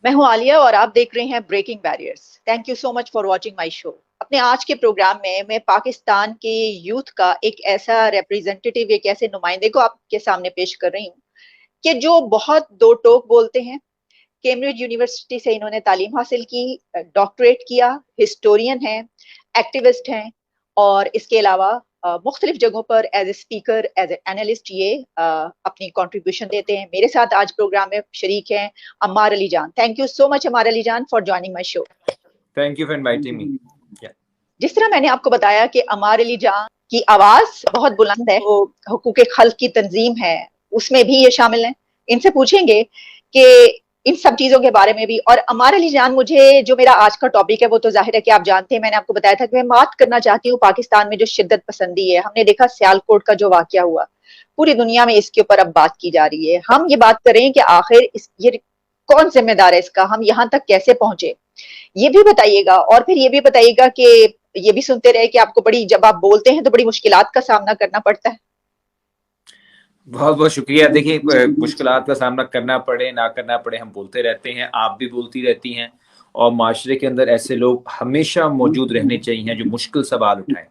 میں ہوں عالیہ اور آپ دیکھ رہے ہیں breaking barriers. Thank you so much for watching my show. اپنے آج کے پروگرام میں پاکستان کے یوتھ کا ایک ایسا ریپریزنٹیٹیو، ایک ایسے نمائندے کو آپ کے سامنے پیش کر رہی ہوں کہ جو بہت دو ٹوک بولتے ہیں. کیمبرج یونیورسٹی سے انہوں نے تعلیم حاصل کی، ڈاکٹریٹ کیا، ہسٹورین ہیں، ایکٹیوسٹ ہیں، اور اس کے علاوہ مختلف جگہوں پر as a speaker, as a analyst یہ اپنی کنٹریبیوشن دیتے ہیں. میرے ساتھ آج پروگرام میں شریک ہیں Ammar Ali Jan. Thank you so much Ammar Ali Jan for joining my show. Thank you for inviting me. جس طرح میں نے آپ کو بتایا کہ عمار علی جان کی آواز بہت بلند ہے، وہ حقوق خلق کی تنظیم ہے، اس میں بھی یہ شامل ہیں. ان سے پوچھیں گے کہ ان سب چیزوں کے بارے میں بھی. اور عمار علی جان، مجھے جو میرا آج کا ٹاپک ہے وہ تو ظاہر ہے کہ آپ جانتے ہیں، میں نے آپ کو بتایا تھا کہ میں بات کرنا چاہتی ہوں پاکستان میں جو شدت پسندی ہے. ہم نے دیکھا سیالکوٹ کا جو واقعہ ہوا، پوری دنیا میں اس کے اوپر اب بات کی جا رہی ہے. ہم یہ بات کریں کہ آخر یہ کون ذمہ دار ہے اس کا، ہم یہاں تک کیسے پہنچے، یہ بھی بتائیے گا. اور پھر یہ بھی بتائیے گا کہ یہ بھی سنتے رہے کہ آپ کو جب آپ بولتے ہیں تو بڑی مشکلات کا سامنا کرنا پڑتا ہے. بہت بہت شکریہ. دیکھیے، مشکلات کا سامنا کرنا پڑے نہ کرنا پڑے، ہم بولتے رہتے ہیں، آپ بھی بولتی رہتی ہیں، اور معاشرے کے اندر ایسے لوگ ہمیشہ موجود رہنے چاہیے جو مشکل سوال اٹھائیں،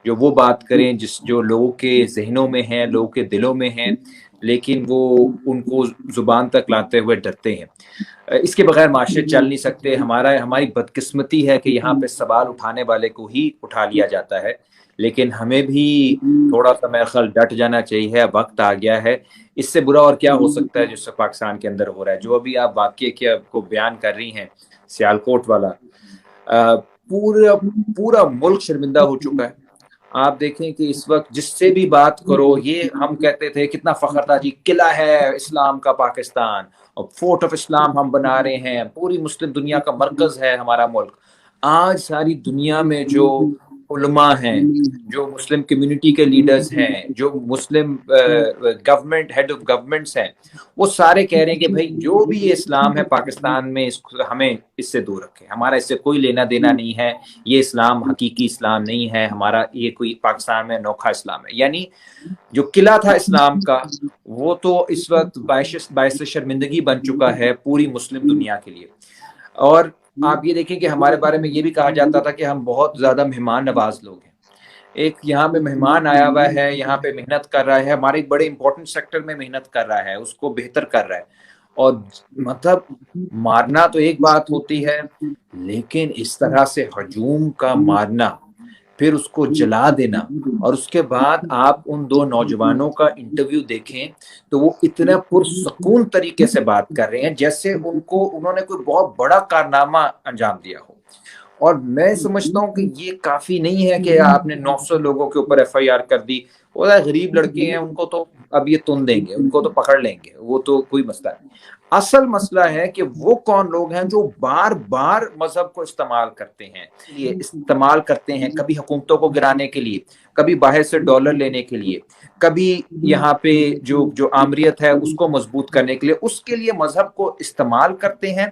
جو وہ بات کریں جو لوگوں کے ذہنوں میں ہیں، لوگوں کے دلوں میں ہیں، لیکن وہ ان کو زبان تک لاتے ہوئے ڈرتے ہیں. اس کے بغیر معاشرے چل نہیں سکتے. ہماری بدقسمتی ہے کہ یہاں پہ سوال اٹھانے والے کو ہی اٹھا لیا جاتا ہے، لیکن ہمیں بھی تھوڑا سا میرا خیال ڈٹ جانا چاہیے. وقت آ گیا ہے. اس سے برا اور کیا ہو سکتا ہے جو سے پاکستان کے اندر ہو رہا ہے. جو ابھی آپ واقعے کو بیان کر رہی ہیں، سیالکوٹ والا، پورا ملک شرمندہ ہو چکا ہے. آپ دیکھیں کہ اس وقت جس سے بھی بات کرو، یہ ہم کہتے تھے کتنا فخر تھا جی، قلعہ ہے اسلام کا پاکستان، اور فورٹ آف اسلام ہم بنا رہے ہیں، پوری مسلم دنیا کا مرکز ہے ہمارا ملک. آج ساری دنیا میں جو علماء ہیں، جو مسلم کمیونٹی کے لیڈرز ہیں، جو مسلم گورنمنٹ ہیڈ آف گورنمنٹس ہیں، وہ سارے کہہ رہے ہیں کہ بھائی جو بھی یہ اسلام ہے پاکستان میں، ہمیں اس سے دور رکھیں، ہمارا اس سے کوئی لینا دینا نہیں ہے. یہ اسلام حقیقی اسلام نہیں ہے ہمارا، یہ کوئی پاکستان میں انوکھا اسلام ہے. یعنی جو قلعہ تھا اسلام کا، وہ تو اس وقت باعث شرمندگی بن چکا ہے پوری مسلم دنیا کے لیے. اور آپ یہ دیکھیں کہ ہمارے بارے میں یہ بھی کہا جاتا تھا کہ ہم بہت زیادہ مہمان نواز لوگ ہیں. ایک یہاں پہ مہمان آیا ہوا ہے، یہاں پہ محنت کر رہا ہے، ہمارے ایک بڑے امپورٹنٹ سیکٹر میں محنت کر رہا ہے، اس کو بہتر کر رہا ہے. اور مطلب مارنا تو ایک بات ہوتی ہے، لیکن اس طرح سے ہجوم کا مارنا، پھر اس کو جلا دینا، اور اس کے بعد آپ ان دو نوجوانوں کا انٹرویو دیکھیں تو وہ اتنا پرسکون طریقے سے بات کر رہے ہیں جیسے انہوں نے کوئی بہت بڑا کارنامہ انجام دیا ہو. اور میں سمجھتا ہوں کہ یہ کافی نہیں ہے کہ آپ نے 900 لوگوں کے اوپر ایف آئی آر کر دی. وہ غریب لڑکے ہیں، ان کو تو اب یہ تن دیں گے، ان کو تو پکڑ لیں گے، وہ تو کوئی مسئلہ نہیں. اصل مسئلہ ہے کہ وہ کون لوگ ہیں جو بار بار مذہب کو استعمال کرتے ہیں، یہ استعمال کرتے ہیں کبھی حکومتوں کو گرانے کے لیے، کبھی باہر سے ڈالر لینے کے لیے، کبھی یہاں پہ جو آمریت ہے اس کو مضبوط کرنے کے لیے، اس کے لیے مذہب کو استعمال کرتے ہیں،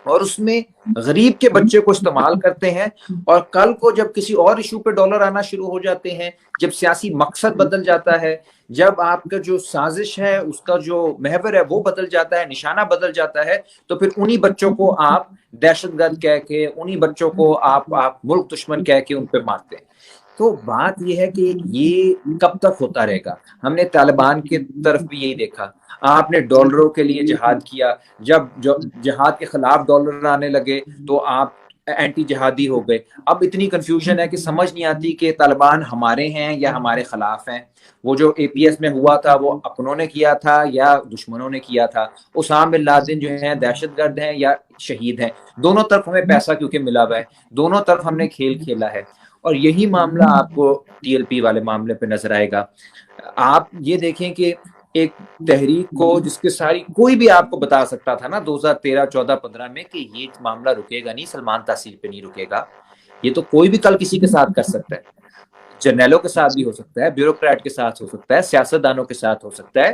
اور اس میں غریب کے بچے کو استعمال کرتے ہیں. اور کل کو جب کسی اور ایشو پہ ڈالر آنا شروع ہو جاتے ہیں، جب سیاسی مقصد بدل جاتا ہے، جب آپ کا جو سازش ہے اس کا جو محور ہے وہ بدل جاتا ہے، نشانہ بدل جاتا ہے، تو پھر انہی بچوں کو آپ دہشت گرد کہہ کے، انہی بچوں کو آپ ملک دشمن کہہ کے ان پہ مارتے ہیں. تو بات یہ ہے کہ یہ کب تک ہوتا رہے گا؟ ہم نے طالبان کی طرف بھی یہی دیکھا. آپ نے ڈالروں کے لیے جہاد کیا، جب جہاد کے خلاف ڈالر آنے لگے تو آپ اینٹی جہادی ہو گئے. اب اتنی کنفیوژن ہے کہ سمجھ نہیں آتی کہ طالبان ہمارے ہیں یا ہمارے خلاف ہیں. وہ جو اے پی ایس میں ہوا تھا وہ اپنوں نے کیا تھا یا دشمنوں نے کیا تھا؟ اسامہ بن لادن جو ہیں دہشت گرد ہیں یا شہید ہیں؟ دونوں طرف ہمیں پیسہ کیونکہ ملا ہوا ہے، دونوں طرف ہم نے کھیل کھیلا ہے. اور یہی معاملہ آپ کو ٹی ایل پی والے معاملے پہ نظر آئے گا. آپ یہ دیکھیں کہ ایک تحریک کو جس کے ساری کوئی بھی آپ کو بتا سکتا تھا نا 2013 14 15 میں کہ یہ معاملہ رکے گا نہیں، سلمان تحصیل پہ نہیں رکے گا، یہ تو کوئی بھی کل کسی کے ساتھ کر سکتا ہے، جرنیلوں کے ساتھ بھی ہو سکتا ہے، بیوروکریٹ کے ساتھ ہو سکتا ہے، سیاستدانوں کے ساتھ ہو سکتا ہے.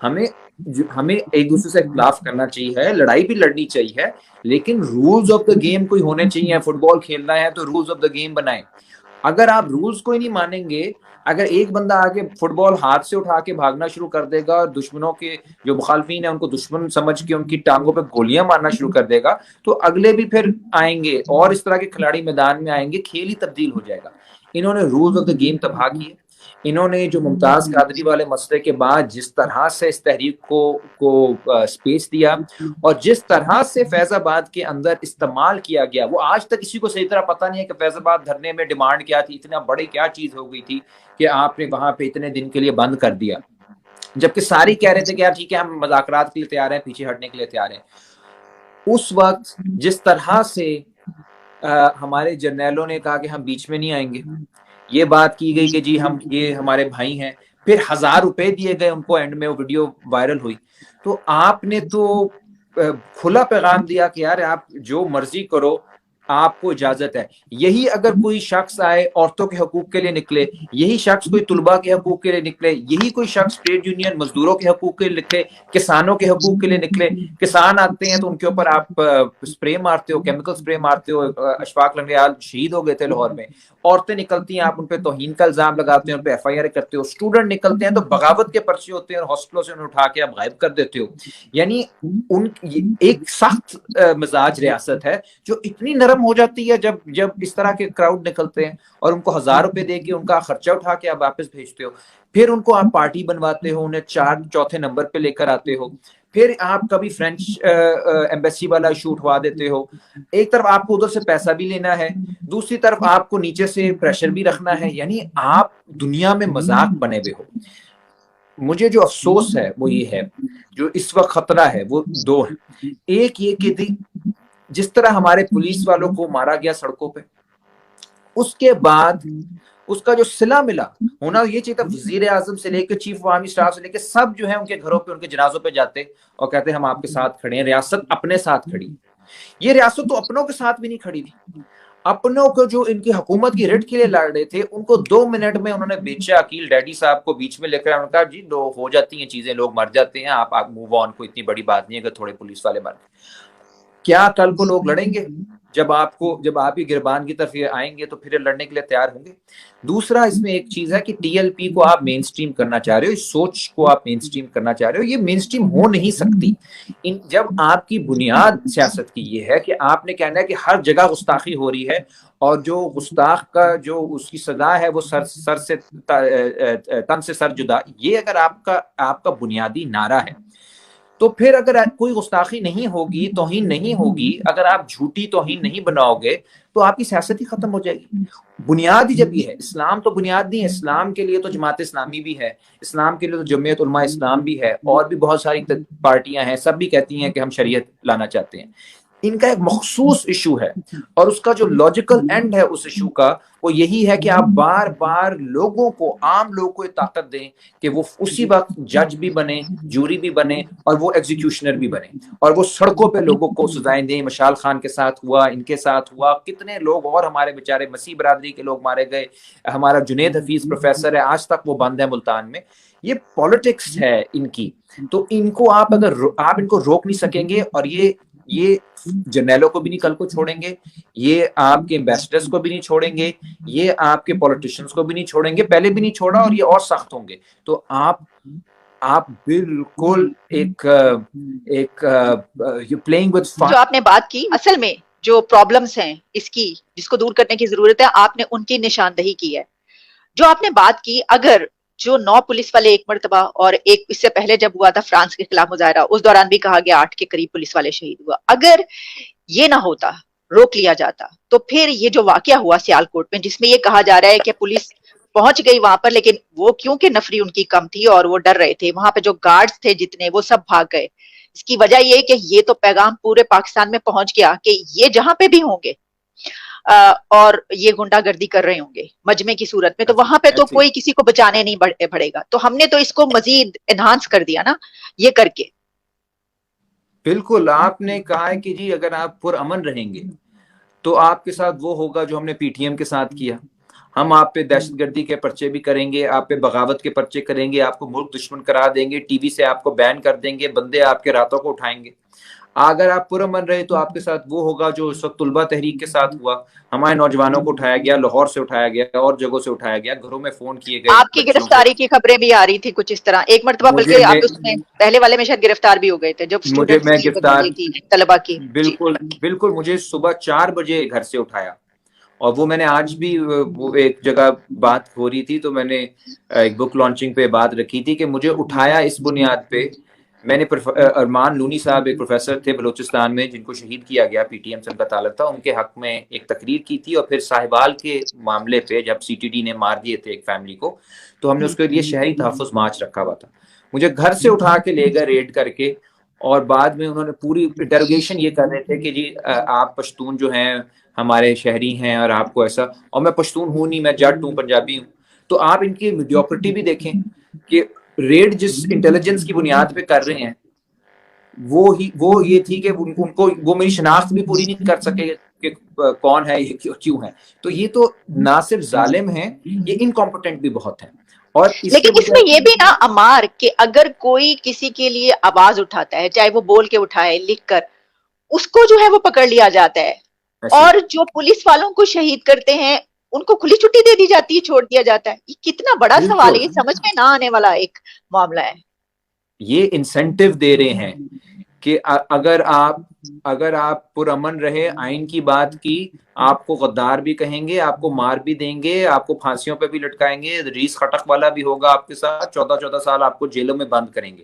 ہمیں ایک دوسرے سے اختلاف کرنا چاہیے، لڑائی بھی لڑنی چاہیے، لیکن رولز آف دا گیم کوئی ہونے چاہیے. فٹ بال کھیلنا ہے تو رولز آف دا گیم بنائیں. اگر آپ رولز کو ہی نہیں مانیں گے، اگر ایک بندہ آگے فٹ بال ہاتھ سے اٹھا کے بھاگنا شروع کر دے گا اور دشمنوں کے جو مخالفین ہیں ان کو دشمن سمجھ کے ان کی ٹانگوں پہ گولیاں مارنا شروع کر دے گا، تو اگلے بھی پھر آئیں گے اور اس طرح کے کھلاڑی میدان میں آئیں گے، کھیل ہی تبدیل ہو جائے گا۔ انہوں نے رولز آف دا گیم تباہ کیے۔ انہوں نے جو ممتاز قادری والے مسئلے کے بعد جس طرح سے اس تحریک کو سپیس دیا اور جس طرح سے فیض آباد کے اندر استعمال کیا گیا، وہ آج تک کسی کو صحیح طرح پتہ نہیں ہے کہ فیض آباد دھرنے میں ڈیمانڈ کیا تھی، اتنا بڑی کیا چیز ہو گئی تھی کہ آپ نے وہاں پہ اتنے دن کے لیے بند کر دیا، جبکہ ساری کہہ رہے تھے کہ یار ٹھیک ہے ہم مذاکرات کے لیے تیار ہیں، پیچھے ہٹنے کے لیے تیار ہیں۔ اس وقت جس طرح سے ہمارے جرنیلوں نے کہا کہ ہم بیچ میں نہیں آئیں گے، یہ بات کی گئی کہ جی ہم یہ ہمارے بھائی ہیں، پھر 1000 روپے دیے گئے ان کو، اینڈ میں وہ ویڈیو وائرل ہوئی، تو آپ نے تو کھلا پیغام دیا کہ یار آپ جو مرضی کرو، آپ کو اجازت ہے۔ یہی اگر کوئی شخص آئے عورتوں کے حقوق کے لیے نکلے، یہی شخص کوئی طلباء کے حقوق کے لیے نکلے، یہی کوئی شخص ٹریڈ یونین مزدوروں کے حقوق کے لیے نکلے، کسانوں کے حقوق کے لیے نکلے، کسان آتے ہیں تو ان کے اوپر آپ سپرے مارتے ہو، کیمیکل سپرے مارتے ہو، اشفاق لنگیال شہید ہو گئے تھے لاہور میں، عورتیں نکلتی ہیں آپ ان پہ توہین کا الزام لگاتے ہیں، ان پہ ایف آئی آر کرتے ہو، اسٹوڈنٹ نکلتے ہیں تو بغاوت کے پرچے ہوتے ہیں اور ہاسپٹلوں سے انہیں اٹھا کے آپ غائب کر دیتے ہو۔ یعنی ان ایک سخت مزاج ریاست ہے جو اتنی نرم ہو جاتی ہے جب اس طرح کے کراؤڈ نکلتے ہیں، اور ان کو 1000 روپے دے کے ان کا خرچہ اٹھا کے آپ واپس بھیجتے ہو، پھر ان کو آپ پارٹی بنواتے ہو، انہیں چوتھے نمبر پہ لے کر آتے ہو، پھر آپ کبھی فرینچ ایمبیسی والا ایشو اٹھوا دیتے ہو۔ ایک طرف آپ کو ادھر سے پیسہ بھی لینا ہے، دوسری طرف آپ کو نیچے سے پریشر بھی رکھنا ہے، یعنی آپ دنیا میں مذاق بنے ہوئے ہو۔ مجھے جو افسوس ہے وہ یہ ہے، جو اس وقت خطرہ ہے وہ دو ہے۔ ایک یہ کہ جس طرح ہمارے پولیس والوں کو مارا گیا سڑکوں پہ، اس کے بعد اس کا جو صلہ ملا ہونا یہ چاہیے تھا، وزیر اعظم سے لے کے چیف عوامی اسٹاف سے لے کے سب جو ہے ان کے گھروں پہ ان کے جنازوں پہ جاتے اور کہتے ہم آپ کے ساتھ کھڑے ہیں، ریاست اپنے ساتھ کھڑی۔ یہ ریاست تو اپنوں کے ساتھ بھی نہیں کھڑی تھی، اپنوں کو جو ان کی حکومت کی رٹ کے لیے لڑ رہے تھے ان کو 2 منٹ میں انہوں نے بیچا، عقیل ڈیڈی صاحب کو بیچ میں لے کر انہوں نے کہا جی لو ہو جاتی ہیں چیزیں، لوگ مر جاتے ہیں، آپ موو آن، کو اتنی بڑی بات نہیں ہے کہ تھوڑے پولیس والے مر گئے۔ کیا کل کو لوگ لڑیں گے؟ جب آپ کی گربان کی طرف یہ آئیں گے تو پھر لڑنے کے لیے تیار ہوں گے۔ دوسرا اس میں ایک چیز ہے کہ ٹی ایل پی کو آپ مین سٹریم کرنا چاہ رہے ہو، اس سوچ کو آپ مین سٹریم کرنا چاہ رہے ہو، یہ مین سٹریم ہو نہیں سکتی۔ جب آپ کی بنیاد سیاست کی یہ ہے کہ آپ نے کہنا ہے کہ ہر جگہ گستاخی ہو رہی ہے اور جو گستاخ کا جو اس کی سزا ہے وہ سر سے تن سے سر جدا، یہ اگر آپ کا بنیادی نعرہ ہے، تو پھر اگر کوئی گستاخی نہیں ہوگی، توہین نہیں ہوگی، اگر آپ جھوٹی توہین نہیں بناؤ گے تو آپ کی سیاست ہی ختم ہو جائے گی۔ بنیاد ہی جب یہ ہے، اسلام تو بنیاد نہیں ہے، اسلام کے لیے تو جماعت اسلامی بھی ہے، اسلام کے لیے تو جمعیت علماء اسلام بھی ہے، اور بھی بہت ساری پارٹیاں ہیں، سب بھی کہتی ہیں کہ ہم شریعت لانا چاہتے ہیں۔ ان کا ایک مخصوص ایشو ہے اور اس کا جو لاجیکل اینڈ ہے اس ایشو کا وہ یہی ہے کہ آپ بار بار لوگوں کو، عام لوگوں کو یہ طاقت دیں کہ وہ اسی وقت جج بھی بنے، جوری بھی بنے، اور وہ ایگزیکیوشنر بھی بنے، اور وہ سڑکوں پہ لوگوں کو سزائیں دیں۔ مشال خان کے ساتھ ہوا، ان کے ساتھ ہوا، کتنے لوگ اور ہمارے بیچارے مسیح برادری کے لوگ مارے گئے، ہمارا جنید حفیظ پروفیسر ہے آج تک وہ بند ہے ملتان میں۔ یہ پالیٹکس ہے ان کی، تو ان کو آپ ان کو روک نہیں سکیں گے، اور یہ جرنیلوں کو بھی نہیں کل کو چھوڑیں گے، یہ آپ کے ایمبیسڈرز کو بھی نہیں چھوڑیں گے، یہ آپ کے پولیٹیشنز کو بھی نہیں چھوڑیں گے، پہلے بھی نہیں چھوڑا اور یہ اور سخت ہوں گے۔ تو آپ بالکل ایک پلینگ ود جو آپ نے بات کی، اصل میں جو پرابلمز ہیں اس کی، جس کو دور کرنے کی ضرورت ہے، آپ نے ان کی نشاندہی کی ہے۔ جو آپ نے بات کی، اگر جو 9 پولیس والے ایک مرتبہ، اور ایک اس سے پہلے جب ہوا تھا فرانس کے خلاف مظاہرہ، اس دوران بھی کہا گیا 8 کے قریب پولیس والے شہید ہوا، اگر یہ نہ ہوتا، روک لیا جاتا، تو پھر یہ جو واقعہ ہوا سیالکوٹ میں، جس میں یہ کہا جا رہا ہے کہ پولیس پہنچ گئی وہاں پر، لیکن وہ کیونکہ نفری ان کی کم تھی اور وہ ڈر رہے تھے، وہاں پہ جو گارڈز تھے جتنے، وہ سب بھاگ گئے۔ اس کی وجہ یہ کہ یہ تو پیغام پورے پاکستان میں پہنچ گیا کہ یہ جہاں پہ بھی ہوں گے اور یہ گنڈا گردی کر رہے ہوں گے مجمع کی صورت میں، تو وہاں پہ تو کوئی کسی کو بچانے نہیں بڑھے گا۔ تو ہم نے تو اس کو مزید انہانس کر دیا نا یہ کر کے۔ بالکل، آپ نے کہا ہے کہ جی اگر آپ پرامن رہیں گے تو آپ کے ساتھ وہ ہوگا جو ہم نے پی ٹی ایم کے ساتھ کیا، ہم آپ پہ دہشت گردی کے پرچے بھی کریں گے، آپ پہ بغاوت کے پرچے کریں گے، آپ کو ملک دشمن قرار دیں گے، ٹی وی سے آپ کو بین کر دیں گے، بندے آپ کے راتوں کو اٹھائیں گے۔ اگر آپ پرامن رہے تو آپ کے ساتھ وہ ہوگا جو اس وقت طلبہ تحریک کے ساتھ ہوا. ہمارے نوجوانوں کو اٹھایا گیا، لاہور سے اٹھایا گیا، اور جگہوں سے اٹھایا گیا، گھروں میں فون کیے گئے آپ کی بچوں کو. گرفتاری کی خبریں بھی آ رہی تھی کچھ اس طرح ایک مرتبہ، مجھے بلکہ میں آپ اس میں پہلے والے میں شاید گرفتار بھی ہو گئے تھے جب مجھے اسٹوڈنٹس میں کی گرفتار، یہ تھی، طلبہ کی. جی. بالکل بالکل، مجھے صبح 4 بجے گھر سے اٹھایا. اور وہ میں نے آج بھی وہ ایک جگہ بات ہو رہی تھی تو میں نے ایک بک لانچنگ پہ بات رکھی تھی کہ مجھے اٹھایا اس بنیاد پہ. میں نے ارمان لونی صاحب ایک پروفیسر تھے بلوچستان میں جن کو شہید کیا گیا، پی ٹی ایم سے ان کا تعلق تھا، ان کے حق میں ایک تقریر کی تھی. اور پھر صاحبال کے معاملے پہ جب سی ٹی ڈی نے مار دیے تھے ایک فیملی کو، تو ہم نے اس کے لیے شہری تحفظ مارچ رکھا ہوا تھا. مجھے گھر سے اٹھا کے لے گئے ریڈ کر کے، اور بعد میں انہوں نے پوری انٹروگیشن یہ کر رہے تھے کہ جی آپ پشتون جو ہیں ہمارے شہری ہیں اور آپ کو ایسا، اور میں پشتون ہوں نہیں، میں جٹ ہوں، پنجابی ہوں. تو آپ ان کی میڈیوکرٹی بھی دیکھیں کہ ریڈ جس انٹیلیجنس کی بنیاد پہ کر رہے ہیں وہ یہ تھی کہ ان کو وہ میری شناخت بھی پوری نہیں کر سکے کہ کون ہے یہ کیوں ہے. تو یہ تو نہ صرف ظالم ہیں، یہ انکمپٹنٹ بھی بہت ہیں. اور اس کے لیکن اس میں بجائے یہ بھی نا عمار کہ اگر کوئی کسی کے لیے آواز اٹھاتا ہے، چاہے وہ بول کے اٹھائے، لکھ کر، اس کو جو ہے وہ پکڑ لیا جاتا ہے. ایسی اور جو پولیس والوں کو شہید کرتے ہیں ان کو کھلی چھٹی دے دی جاتی ہے، چھوڑ دیا جاتا ہے. یہ کتنا بڑا سوال ہے، بالکل یہ سمجھ میں نہ آنے والا ایک معاملہ ہے. یہ انسینٹیو دے رہے ہیں کہ اگر آپ پرامن رہے، آئین کی بات کی، آپ کو غدار بھی کہیں گے، آپ کو مار بھی دیں گے، آپ کو پھانسیوں پہ بھی لٹکائیں گے، ریس خٹک والا بھی ہوگا آپ کے ساتھ، 14-14 سال آپ کو جیلوں میں بند کریں گے.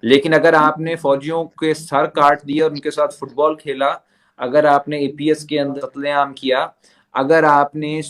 لیکن اگر آپ نے فوجیوں کے سر کاٹ دیے اور ان کے ساتھ فٹ بال کھیلا، اگر آپ نے اے پی ایس کے اندر قتل عام کیا، اگر آپ نے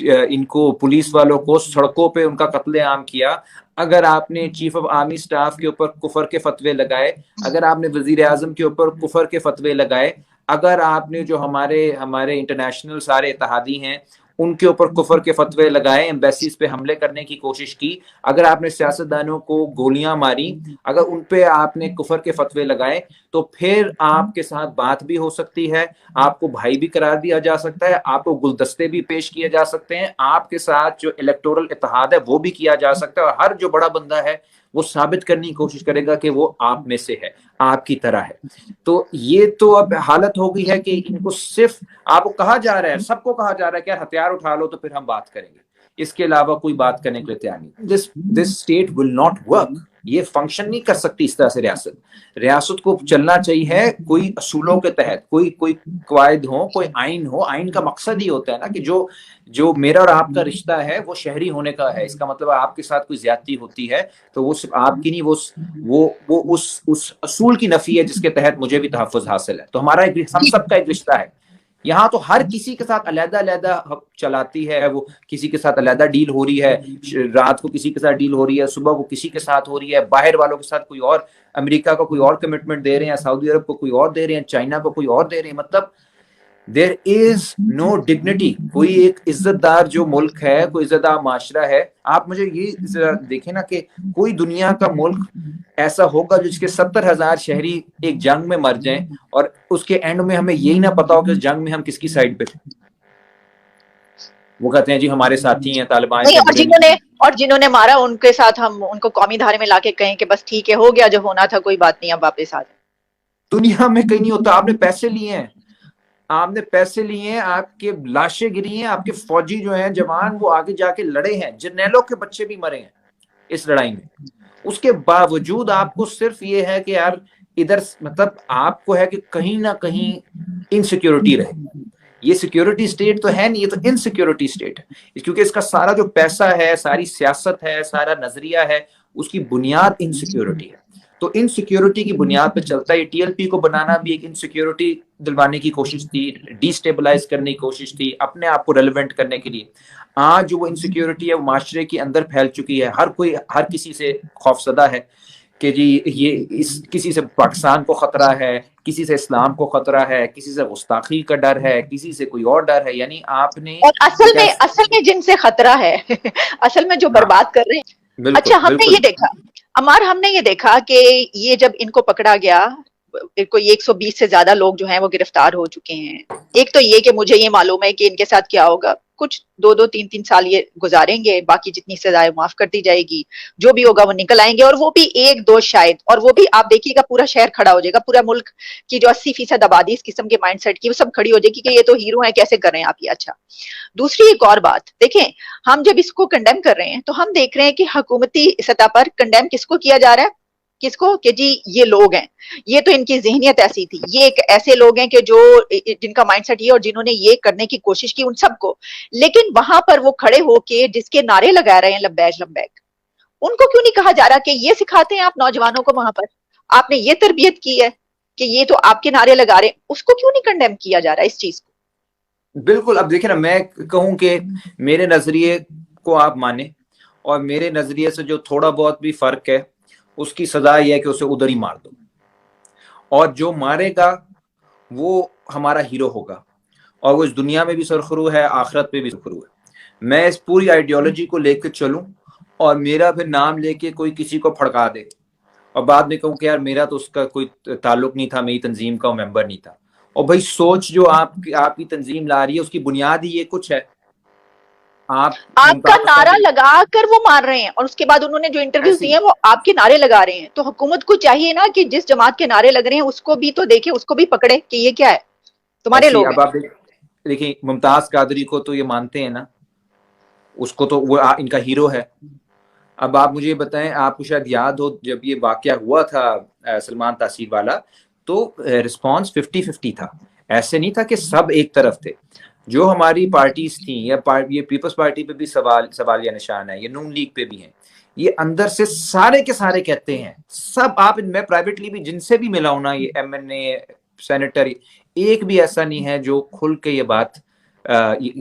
ان کو پولیس والوں کو سڑکوں پہ ان کا قتل عام کیا، اگر آپ نے چیف آف آرمی سٹاف کے اوپر کفر کے فتوے لگائے، اگر آپ نے وزیر اعظم کے اوپر کفر کے فتوے لگائے، اگر آپ نے جو ہمارے انٹرنیشنل سارے اتحادی ہیں ان کے اوپر کفر کے فتوے لگائے، ایمبیسیز پہ حملے کرنے کی کوشش کی، اگر آپ نے سیاستدانوں کو گولیاں ماری، اگر ان پہ آپ نے کفر کے فتوے لگائے، تو پھر آپ کے ساتھ بات بھی ہو سکتی ہے، آپ کو بھائی بھی قرار دیا جا سکتا ہے، آپ کو گلدستے بھی پیش کیے جا سکتے ہیں، آپ کے ساتھ جو الیکٹورل اتحاد ہے وہ بھی کیا جا سکتا ہے. اور ہر جو بڑا بندہ ہے وہ ثابت کرنے کی کوشش کرے گا کہ وہ آپ میں سے ہے، آپ کی طرح ہے. تو یہ تو اب حالت ہو گئی ہے کہ ان کو صرف آپ کو کہا جا رہا ہے، سب کو کہا جا رہا ہے کہ ہتھیار اٹھا لو تو پھر ہم بات کریں گے، اس کے علاوہ کوئی بات کرنے کے لیے تیار نہیں. This state will not work. یہ فنکشن نہیں کر سکتی اس طرح سے. ریاست کو چلنا چاہیے کوئی اصولوں کے تحت، کوئی قواعد ہو، کوئی آئین ہو. آئین کا مقصد ہی ہوتا ہے نا کہ جو میرا اور آپ کا رشتہ ہے وہ شہری ہونے کا ہے. اس کا مطلب آپ کے ساتھ کوئی زیادتی ہوتی ہے تو وہ صرف آپ کی نہیں، وہ اس اصول کی نفی ہے جس کے تحت مجھے بھی تحفظ حاصل ہے. تو ہم سب کا ایک رشتہ ہے. یہاں تو ہر کسی کے ساتھ علیحدہ علیحدہ چلاتی ہے، وہ کسی کے ساتھ علیحدہ ڈیل ہو رہی ہے، رات کو کسی کے ساتھ ڈیل ہو رہی ہے، صبح کو کسی کے ساتھ ہو رہی ہے، باہر والوں کے ساتھ کوئی اور، امریکہ کو کوئی اور کمٹمنٹ دے رہے ہیں، سعودی عرب کو کوئی اور دے رہے ہیں، چائنا کو کوئی اور دے رہے ہیں. مطلب دیر از نو ڈگنیٹی. کوئی ایک عزت دار جو ملک ہے، کوئی عزت دار معاشرہ ہے. آپ مجھے یہ دیکھیں نا کہ کوئی دنیا کا ملک ایسا ہوگا جس کے 70,000 شہری ایک جنگ میں مر جائیں اور اس کے اینڈ میں ہمیں یہی نہ پتا ہو کہ اس جنگ میں ہم کس کی سائڈ پہ تھے. وہ کہتے ہیں جی ہمارے ساتھی ہیں، طالبان نہیں، اتنے برے نہیں. اور جنہوں نے مارا ان کے ساتھ ہم ان کو قومی دھارے میں لا کے کہیں کہ بس ٹھیک ہے، ہو گیا جو ہونا تھا، کوئی بات نہیں، اب واپس آ جائیں. دنیا میں کہیں نہیں ہوتا. آپ نے پیسے لیے ہیں، آپ کے لاشیں گری ہیں، آپ کے فوجی جو ہیں جوان وہ آگے جا کے لڑے ہیں، جرنیلوں کے بچے بھی مرے ہیں اس لڑائی میں. اس کے باوجود آپ کو صرف یہ ہے کہ یار ادھر، مطلب آپ کو ہے کہ کہیں نہ کہیں انسیکیورٹی رہے. یہ سیکیورٹی اسٹیٹ تو ہے نہیں، یہ تو انسیکیورٹی اسٹیٹ ہے. کیونکہ اس کا سارا جو پیسہ ہے، ساری سیاست ہے، سارا نظریہ ہے، اس کی بنیاد انسیکیورٹی ہے. تو انسیکیورٹی کی بنیاد پہ چلتا ہے. ٹی ایل پی کو بنانا بھی ایک انسیکیورٹی دلوانے کی کوشش تھی، ڈی سٹیبلائز کرنے کی کوشش تھی، اپنے آپ کو ریلیونٹ کرنے کے لیے. آج جو وہ انسیکیورٹی ہے وہ معاشرے کے اندر پھیل چکی ہے. ہر کسی سے خوفزدہ ہے کہ جی یہ کسی سے پاکستان کو خطرہ ہے، کسی سے اسلام کو خطرہ ہے، کسی سے گستاخی کا ڈر ہے، کسی سے کوئی اور ڈر ہے. یعنی آپ نے اور ایک اصل میں جن سے خطرہ ہے اصل میں جو ہاں برباد کر رہے ہیں. بالکل اچھا، ہم نے بالکل یہ دیکھا عمار، ہم نے یہ دیکھا کہ یہ جب ان کو پکڑا گیا کوئی 120 سے زیادہ لوگ جو ہیں وہ گرفتار ہو چکے ہیں. ایک تو یہ کہ مجھے یہ معلوم ہے کہ ان کے ساتھ کیا ہوگا، کچھ 2-3 سال یہ گزاریں گے، باقی جتنی سزائیں معاف کر دی جائے گی، جو بھی ہوگا وہ نکل آئیں گے، اور وہ بھی 1-2 شاید، اور وہ بھی آپ دیکھیے گا پورا شہر کھڑا ہو جائے گا، پورا ملک کی جو 80% آبادی اس قسم کے مائنڈ سیٹ کی وہ سب کھڑی ہو جائے گی کہ یہ تو ہیرو ہیں، کیسے کر رہے ہیں آپ یہ. اچھا، دوسری ایک اور بات دیکھیں، ہم جب اس کو کنڈیم کر رہے ہیں تو ہم دیکھ رہے ہیں کہ حکومتی سطح پر کنڈیم کس کو کیا جا رہا ہے، کس کو، کہ جی یہ لوگ ہیں، یہ تو ان کی ذہنیت ایسی تھی، یہ ایک ایسے لوگ ہیں کہ جو جن کا مائنڈ سیٹ یہ، اور جنہوں نے یہ کرنے کی کوشش کی ان سب کو. لیکن وہاں پر وہ کھڑے ہو کے جس کے نعرے لگا رہے ہیں لبیک لبیک، ان کو کیوں نہیں کہا جا رہا کہ یہ سکھاتے ہیں آپ نوجوانوں کو، وہاں پر آپ نے یہ تربیت کی ہے کہ یہ تو آپ کے نعرے لگا رہے ہیں، اس کو کیوں نہیں کنڈیم کیا جا رہا اس چیز کو؟ بالکل. اب دیکھیں نا، میں کہوں کہ میرے نظریے کو آپ مانیں، اور میرے نظریے سے جو تھوڑا بہت بھی فرق ہے اس کی سزا یہ ہے کہ اسے ادھر ہی مار دو، اور جو مارے گا وہ ہمارا ہیرو ہوگا، اور وہ اس دنیا میں بھی سرخرو ہے، آخرت پہ بھی سرخرو ہے. میں اس پوری آئیڈیالوجی کو لے کے چلوں اور میرا پھر نام لے کے کوئی کسی کو پھڑکا دے اور بعد میں کہوں کہ یار میرا تو اس کا کوئی تعلق نہیں تھا، میری تنظیم کا ممبر نہیں تھا. اور بھائی سوچ جو آپ کی تنظیم لا رہی ہے اس کی بنیاد ہی یہ کچھ ہے. آپ کا نعرہ لگا کر وہ مار رہے ہیں، اور اس کے بعد انہوں نے جو انٹرویوز دیے ہیں وہ آپ کے نعرے لگا رہے ہیں. تو حکومت کو چاہیے نا کہ جس جماعت کے نعرے لگ رہے ہیں اس کو بھی تو دیکھے، اس کو بھی پکڑے کہ یہ کیا ہے، تمہارے لوگ ہیں. اب آپ دیکھیں ممتاز قادری کو تو یہ مانتے ہیں نا، اس کو تو وہ ان کا ہیرو ہے. اب آپ مجھے بتائیں، آپ کو شاید یاد ہو جب یہ واقعہ ہوا تھا سلمان تاثیر والا، تو رسپانس 50-50 تھا. ایسے نہیں تھا کہ سب ایک طرف تھے. جو ہماری پارٹیز تھیں، یا یہ پیپلز پارٹی پہ بھی سوالیہ نشان ہے، یہ نون لیگ پہ بھی ہیں، یہ اندر سے سارے کے سارے کہتے ہیں سب. آپ میں پرائیویٹلی بھی جن سے بھی ملا ہوں نا، یہ MNA سینیٹر، ایک بھی ایسا نہیں ہے جو کھل کے یہ بات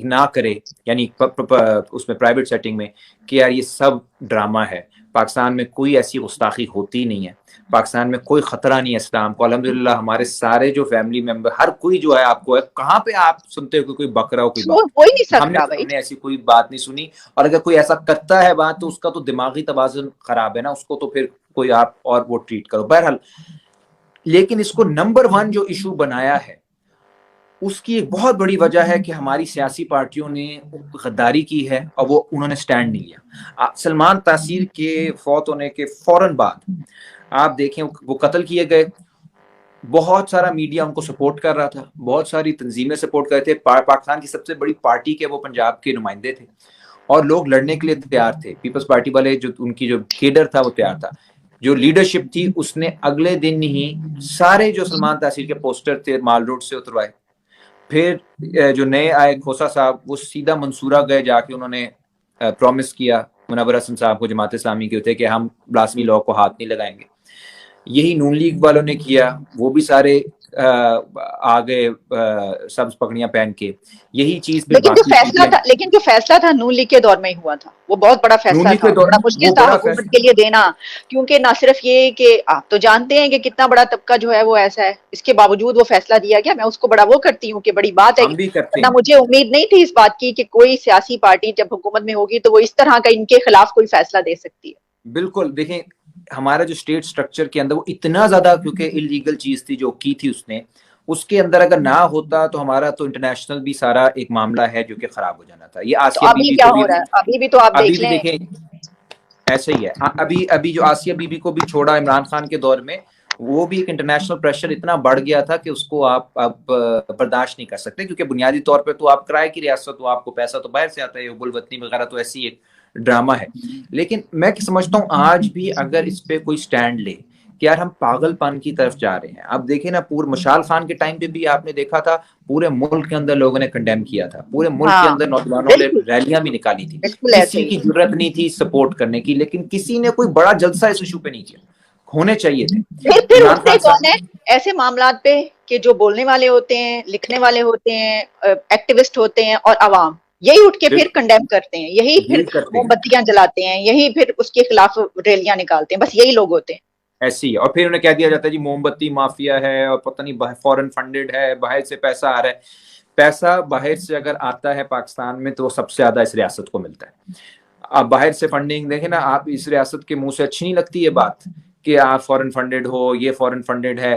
نہ کرے، یعنی اس میں پرائیویٹ سیٹنگ میں، کہ یار یہ سب ڈرامہ ہے. پاکستان میں کوئی ایسی گستاخی ہوتی نہیں ہے، پاکستان میں کوئی خطرہ نہیں ہے اسلام کو. الحمدللہ ہمارے سارے جو فیملی ممبر، ہر کوئی جو ہے، آپ کو ہے کہاں پہ آپ سنتے ہو کہ کوئی بکرا ہو، کوئی بات کوئی نہیں ہم سکتا بھائی. نے ایسی کوئی بات نہیں سنی. اور اگر کوئی ایسا کرتا ہے بات تو اس کا تو دماغی توازن خراب ہے نا، اس کو تو پھر کوئی آپ اور وہ ٹریٹ کرو. بہرحال، لیکن اس کو نمبر 1 جو ایشو بنایا ہے اس کی ایک بہت بڑی وجہ ہے کہ ہماری سیاسی پارٹیوں نے غداری کی ہے اور وہ انہوں نے سٹینڈ نہیں لیا. سلمان تاثیر کے فوت ہونے کے فوراً بعد آپ دیکھیں وہ قتل کیے گئے، بہت سارا میڈیا ان کو سپورٹ کر رہا تھا، بہت ساری تنظیمیں سپورٹ کر رہے تھے. پاکستان کی سب سے بڑی پارٹی کے وہ پنجاب کے نمائندے تھے اور لوگ لڑنے کے لیے تیار تھے. پیپلز پارٹی والے جو ان کی جو کیڈر تھا وہ تیار تھا. جو لیڈرشپ تھی اس نے اگلے دن ہی سارے جو سلمان تاثیر کے پوسٹر تھے مال روڈ سے اتروائے. پھر جو نئے آئے کھوسا صاحب، وہ سیدھا منصورہ گئے، جا کے انہوں نے پرومس کیا منور حسن صاحب کو، جماعت اسلامی کے تھے، کہ ہم بلاسفی لاء کو ہاتھ نہیں لگائیں گے. یہی نون لیگ والوں نے کیا، وہ بھی سارے آگے سبز پگڑیاں پہن کے. یہی چیز پھر لیکن جو فیصلہ تھا نون لیگ کے دور میں ہی ہوا تھا، وہ بہت بڑا فیصلہ تھا، بڑا مشکل تھا حکومت کے لیے دینا. کیونکہ نہ صرف یہ کہ آپ تو جانتے ہیں کہ کتنا بڑا طبقہ جو ہے وہ ایسا ہے، اس کے باوجود وہ فیصلہ دیا گیا. میں اس کو بڑا وہ کرتی ہوں کہ بڑی بات ہے. ورنہ مجھے امید نہیں تھی اس بات کی کہ کوئی سیاسی پارٹی جب حکومت میں ہوگی تو وہ اس طرح کا ان کے خلاف کوئی فیصلہ دے سکتی ہے. بالکل. دیکھیں ہمارا جو اسٹیٹ سٹرکچر کے اندر وہ اتنا زیادہ، کیونکہ انلیگل چیز تھی جو کی تھی اس نے، اس کے اندر اگر نہ ہوتا تو ہمارا تو انٹرنیشنل بھی سارا ایک معاملہ ہے جو کہ خراب ہو جانا تھا. یہ آسیہ بی بی کیا ہو رہا ہے ابھی بھی تو آپ دیکھ لیں، دیکھیں ایسے ہی ہے. ابھی جو آسیہ بی بی کو بھی چھوڑا عمران خان کے دور میں، وہ بھی ایک انٹرنیشنل پریشر اتنا بڑھ گیا تھا کہ اس کو آپ اب برداشت نہیں کر سکتے. کیونکہ بنیادی طور پہ تو آپ کرائے کی ریاست ہو، آپ کو پیسہ تو باہر سے آتا ہے، حب الوطنی وغیرہ تو ایسی ایک ڈرامہ ہے. لیکن میں سمجھتا ہوں آج بھی اگر اس پہ کوئی سٹینڈ لے کہ یار ہم پاگل پن کی طرف جا رہے ہیں. اب دیکھیں نا، مشال خان کے ٹائم پہ بھی آپ نے دیکھا تھا پورے ملک کے اندر لوگوں نے کنڈیم کیا تھا، پورے ملک کے اندر نوجوانوں نے ریلیاں بھی نکالی تھی، کسی کی ضرورت نہیں تھی سپورٹ کرنے کی، لیکن کسی نے کوئی بڑا جلسہ اس ایشو پہ نہیں کیا. ہونے چاہیے تھے. پھر اٹھتے کون ہے ایسے معاملات پہ کہ جو بولنے والے ہوتے ہیں، لکھنے والے ہوتے ہیں، ایکٹیوسٹ ہوتے ہیں، اور عوام یہی اٹھ کے پھر کنڈیم کرتے ہیں، یہی پھر موم بتیاں جلاتے ہیں، یہی پھر اس کے خلاف ریلیاں نکالتے ہیں. بس یہی لوگ ہوتے ہیں ایسی. اور پھر انہیں کہہ دیا جاتا ہے جی موم بتی مافیا ہے اور پتہ نہیں فورن فنڈڈ ہے، باہر سے پیسہ آ رہا ہے. پیسہ باہر سے اگر آتا ہے پاکستان میں تو وہ سب سے زیادہ اس ریاست کو ملتا ہے. اب باہر سے فنڈنگ دیکھیں نا، آپ اس ریاست کے منہ سے اچھی نہیں لگتی یہ بات کہ آپ فورن فنڈڈ ہو، یہ فورن فنڈڈ ہے.